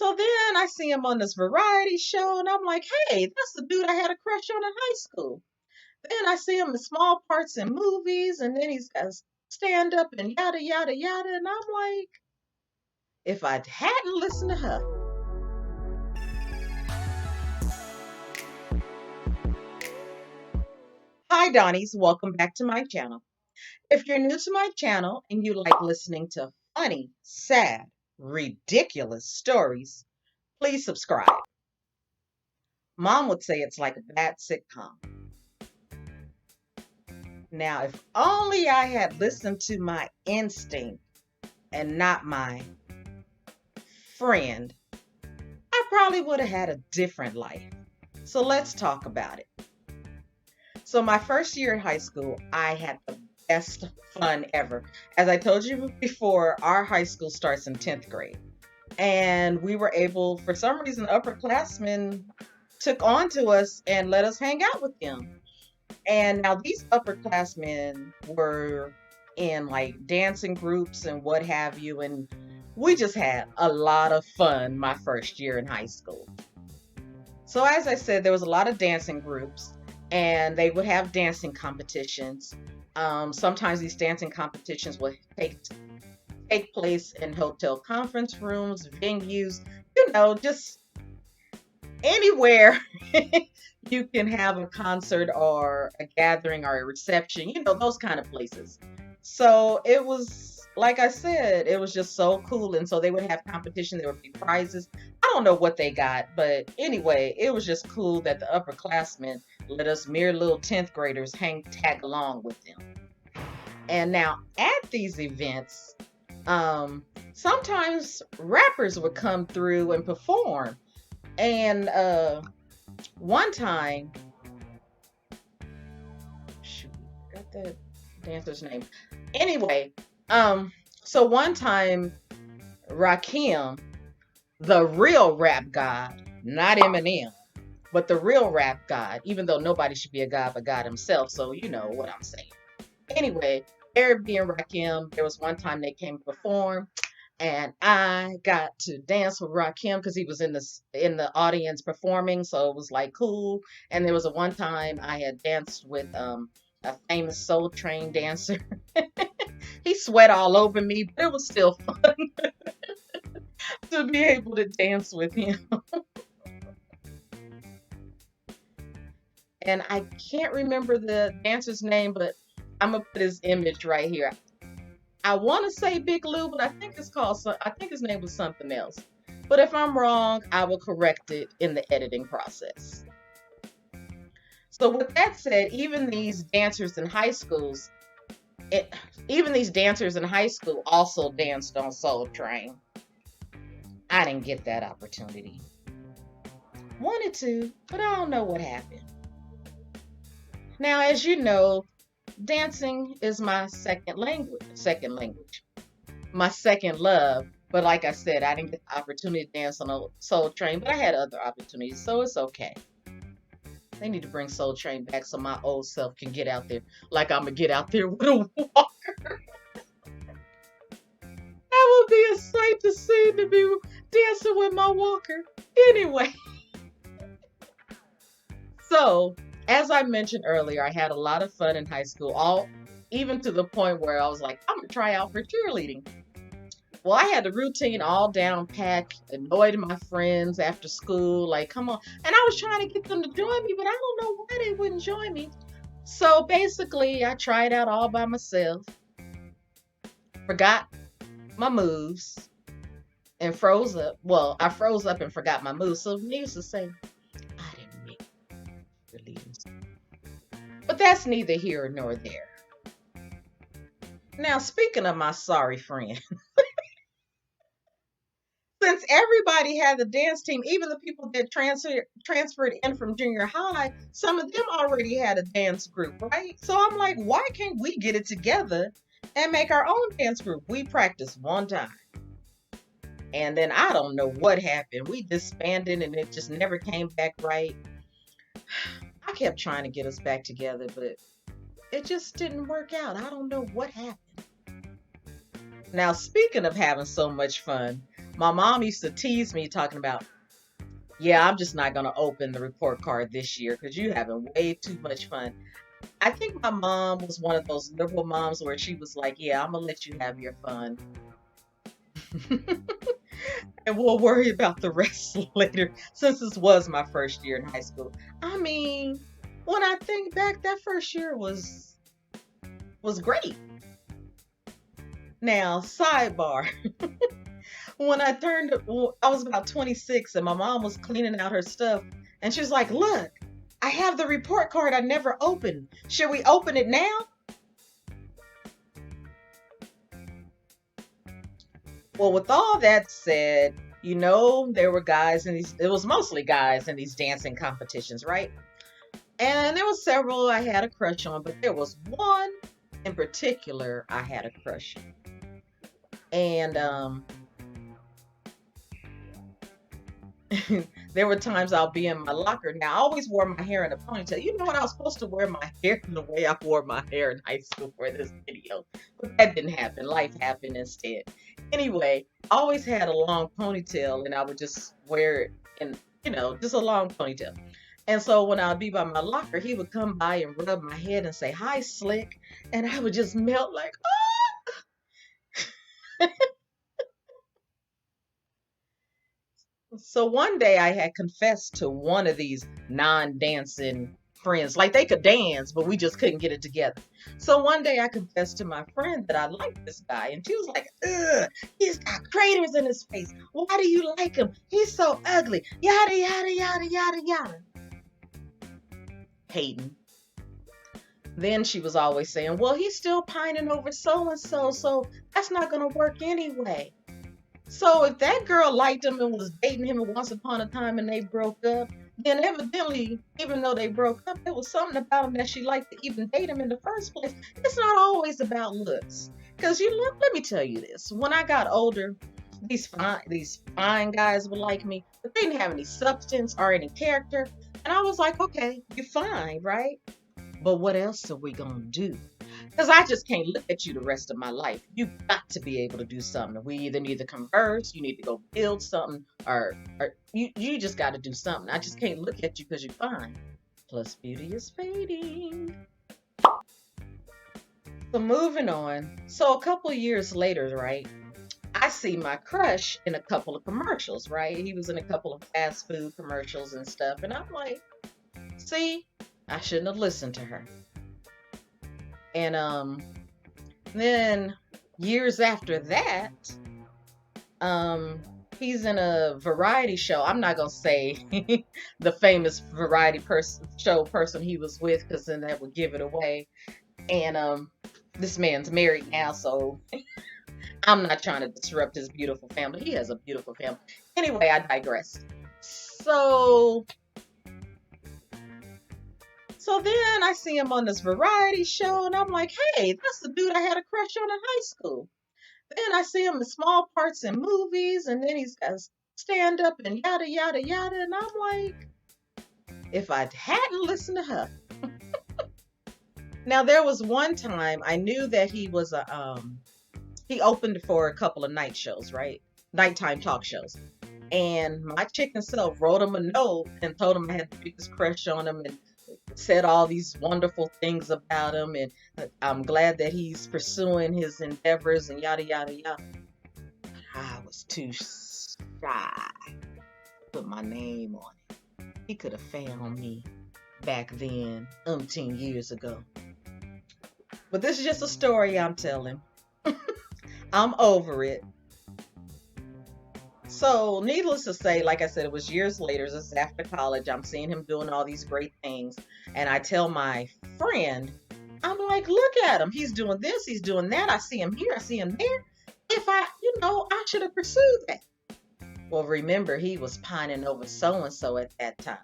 So then I see him on this variety show, and I'm like, hey, that's the dude I had a crush on in high school. Then I see him in small parts in movies, and then he's got stand up and yada, yada, yada. And I'm like, if I hadn't listened to her. Hi, Dawnies. Welcome back to my channel. If you're new to my channel and you like listening to funny, sad, ridiculous stories, please subscribe. Mom would say it's like a bad sitcom. Now, if only I had listened to my instinct and not my friend, I probably would have had a different life. So let's talk about it. So my first year in high school, I had the best fun ever. As I told you before, our high school starts in 10th grade. And we were able, for some reason, upperclassmen took on to us and let us hang out with them. And now these upperclassmen were in like dancing groups and what have you. And we just had a lot of fun my first year in high school. So as I said, there was a lot of dancing groups and they would have dancing competitions. Sometimes these dancing competitions would take place in hotel conference rooms, venues, just anywhere you can have a concert or a gathering or a reception, those kind of places. So it was, like I said, it was just so cool. And so they would have competition, there would be prizes. I don't know what they got, but anyway, it was just cool that the upperclassmen let us mere little 10th graders tag along with them. And now at these events, sometimes rappers would come through and perform. And one time, shoot, got the dancer's name. Anyway, so one time, Rakim, the real rap god, not Eminem, but the real rap god, even though nobody should be a god but God himself, so you know what I'm saying. Anyway, Eric and Rakim, there was one time they came to perform, and I got to dance with Rakim because he was in the audience performing, so it was like cool. And there was a one time I had danced with a famous Soul Train dancer. He sweat all over me, but it was still fun to be able to dance with him. And I can't remember the dancer's name, but I'm gonna put his image right here. I want to say Big Lou, but I think I think his name was something else. But if I'm wrong, I will correct it in the editing process. So with that said, it, even these dancers in high school also danced on Soul Train. I didn't get that opportunity. Wanted to, but I don't know what happened. Now, as you know, dancing is my second language, my second love. But like I said, I didn't get the opportunity to dance on a Soul Train, but I had other opportunities, so it's okay. They need to bring Soul Train back so my old self can get out there like I'm gonna get out there with a walker. That would be a sight to see, to be dancing with my walker. Anyway, so as I mentioned earlier, I had a lot of fun in high school, all even to the point where I was like, I'm gonna try out for cheerleading. Well, I had the routine all down pat, annoyed my friends after school, like, come on. And I was trying to get them to join me, but I don't know why they wouldn't join me. So basically, I tried out all by myself, forgot my moves, and froze up. Well, I froze up and forgot my moves. So needless to say, I didn't make the leads. But that's neither here nor there. Now, speaking of my sorry friend, since everybody had the dance team, even the people that transferred in from junior high, some of them already had a dance group, right? So I'm like, why can't we get it together and make our own dance group? We practiced one time. And then I don't know what happened. We disbanded and it just never came back right. I kept trying to get us back together, but it just didn't work out. I don't know what happened. Now, speaking of having so much fun, My mom used to tease me talking about, yeah, I'm just not going to open the report card this year because you having way too much fun. I think my mom was one of those liberal moms where she was like, yeah, I'm going to let you have your fun. And we'll worry about the rest later, since this was my first year in high school. I mean, when I think back, that first year was great. Now, sidebar. When I was about 26 and my mom was cleaning out her stuff and she was like, look, I have the report card I never opened. Should we open it now? Well, with all that said, there were guys in these, it was mostly guys in these dancing competitions, right? And there was several I had a crush on, but there was one in particular I had a crush on. And there were times I'll be in my locker. Now, I always wore my hair in a ponytail. You know what? I was supposed to wear my hair in the way I wore my hair in high school for this video. But that didn't happen. Life happened instead. Anyway, I always had a long ponytail and I would just wear it in, just a long ponytail. And so when I'd be by my locker, he would come by and rub my head and say, hi, slick. And I would just melt like, oh. So one day I had confessed to one of these non-dancing friends. Like they could dance, but we just couldn't get it together. So one day I confessed to my friend that I liked this guy. And she was like, ugh, he's got craters in his face. Why do you like him? He's so ugly. Yada, yada, yada, yada, yada. Hating. Then she was always saying, well, he's still pining over so-and-so, so that's not going to work anyway. So if that girl liked him and was dating him once upon a time and they broke up, then evidently, even though they broke up, there was something about him that she liked to even date him in the first place. It's not always about looks. Because let me tell you this. When I got older, these fine guys would like me, but they didn't have any substance or any character. And I was like, okay, you're fine, right? But what else are we gonna do? Because I just can't look at you the rest of my life. You've got to be able to do something. We either need to converse, you need to go build something, or you just got to do something. I just can't look at you because you're fine. Plus, beauty is fading. So moving on. So a couple of years later, right, I see my crush in a couple of commercials, right? He was in a couple of fast food commercials and stuff. And I'm like, see, I shouldn't have listened to her. And then years after that, he's in a variety show. I'm not gonna say the famous variety person he was with, because then that would give it away. And this man's married now, so I'm not trying to disrupt his beautiful family. He has a beautiful family. Anyway, I digress. So then I see him on this variety show and I'm like, hey, that's the dude I had a crush on in high school. Then I see him in small parts in movies and then he's got stand up and yada, yada, yada. And I'm like, if I hadn't listened to her. Now, there was one time I knew that he was he opened for a couple of night shows, right? Nighttime talk shows. And my chicken self wrote him a note and told him I had the biggest crush on him and said all these wonderful things about him, and I'm glad that he's pursuing his endeavors and yada yada yada. I was too shy to put my name on it. He could have found me back then, umpteen years ago. But this is just a story I'm telling. I'm over it. So, needless to say, like I said, it was years later. This is after college. I'm seeing him doing all these great things. And I tell my friend, I'm like, look at him. He's doing this, he's doing that. I see him here, I see him there. If I should have pursued that. Well, remember, he was pining over so-and-so at that time.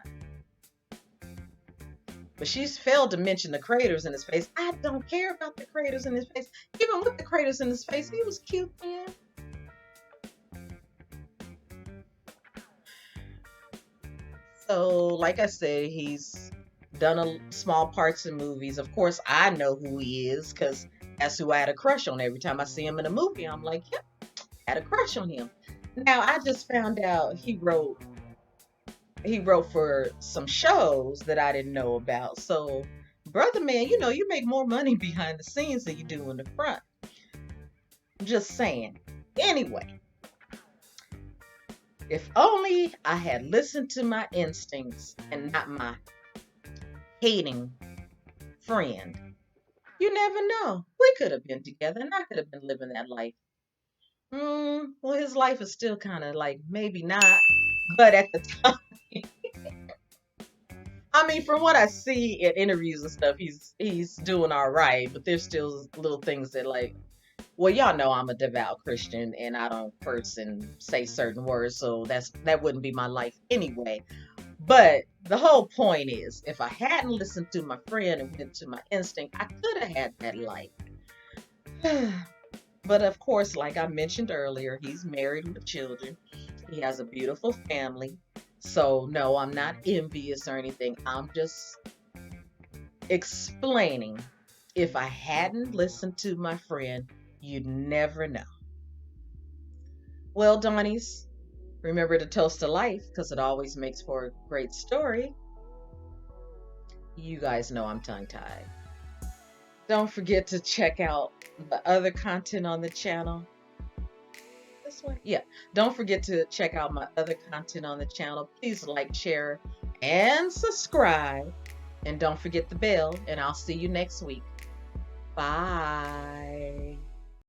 But she's failed to mention the craters in his face. I don't care about the craters in his face. Even with the craters in his face, he was cute, man. So, like I said, he's done small parts in movies. Of course, I know who he is because that's who I had a crush on. Every time I see him in a movie, I'm like, yep, had a crush on him. Now I just found out he wrote for some shows that I didn't know about. So, brother man, you make more money behind the scenes than you do in the front. Just saying. Anyway, if only I had listened to my instincts and not my hating friend. You never know. We could have been together and I could have been living that life. Well, his life is still kind of like maybe not, but at the time, I mean, from what I see in interviews and stuff, he's doing all right. But there's still little things that like, well, y'all know I'm a devout Christian and I don't curse and say certain words, so that wouldn't be my life anyway. But the whole point is, if I hadn't listened to my friend and went to my instinct, I could have had that life. But of course, like I mentioned earlier, he's married with children. He has a beautiful family. So, no, I'm not envious or anything. I'm just explaining. If I hadn't listened to my friend, you'd never know. Well, Dawnies, remember to toast to life because it always makes for a great story. You guys know I'm tongue tied. Don't forget to check out the other content on the channel. This way? Yeah. Don't forget to check out my other content on the channel. Please like, share, and subscribe. And don't forget the bell. And I'll see you next week. Bye.